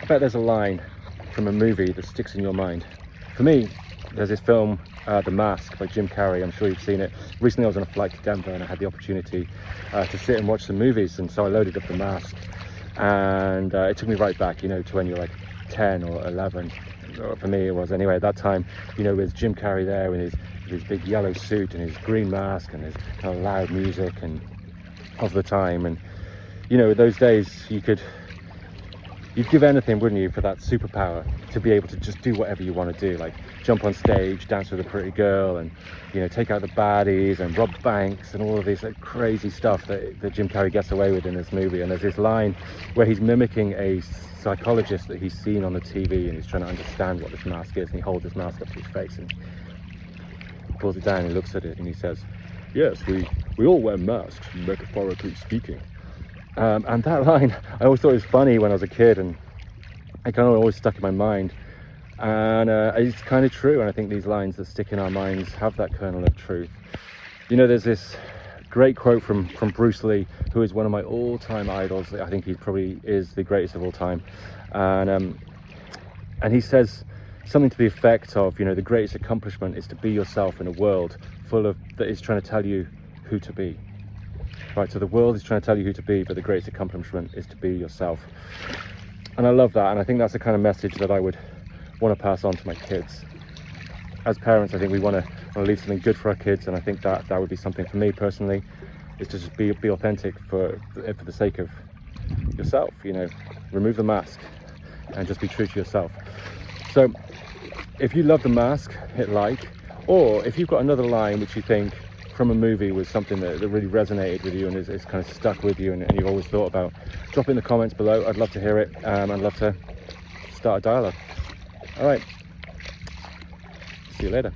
I bet there's a line from a movie that sticks in your mind. For me, there's this film, The Mask by Jim Carrey. I'm sure you've seen it. Recently I was on a flight to Denver and I had the opportunity to sit and watch some movies, and so I loaded up The Mask, and it took me right back, you know, to when you're like 10 or 11. For me it was anyway at that time, you know, with Jim Carrey there with his big yellow suit and his green mask and his kind of loud music and of the time. And you know, those days you'd give anything, wouldn't you, for that superpower, to be able to just do whatever you want to do, like jump on stage, dance with a pretty girl, and, you know, take out the baddies and rob banks and all of this like crazy stuff that Jim Carrey gets away with in this movie. And there's this line where he's mimicking a psychologist that he's seen on the TV, and he's trying to understand what this mask is, and he holds this mask up to his face and he pulls it down and he looks at it and he says, "Yes, we all wear masks, metaphorically speaking." And that line, I always thought it was funny when I was a kid, and it kind of always stuck in my mind. And it's kind of true, and I think these lines that stick in our minds have that kernel of truth. You know, there's this great quote from Bruce Lee, who is one of my all-time idols. I think he probably is the greatest of all time. And he says something to the effect of, you know, the greatest accomplishment is to be yourself in a world full of that is trying to tell you who to be. Right, so the world is trying to tell you who to be, but the greatest accomplishment is to be yourself. And I love that, and I think that's the kind of message that I would want to pass on to my kids. As parents, I think we want to leave something good for our kids, and I think that would be something for me personally, is to just be authentic for the sake of yourself. You know, remove the mask and just be true to yourself. So if you love The Mask, hit like, or if you've got another line which you think from a movie was something that really resonated with you and is kind of stuck with you, and you've always thought about, drop it in the comments below. I'd love to hear it. I'd love to start a dialogue. All right, see you later.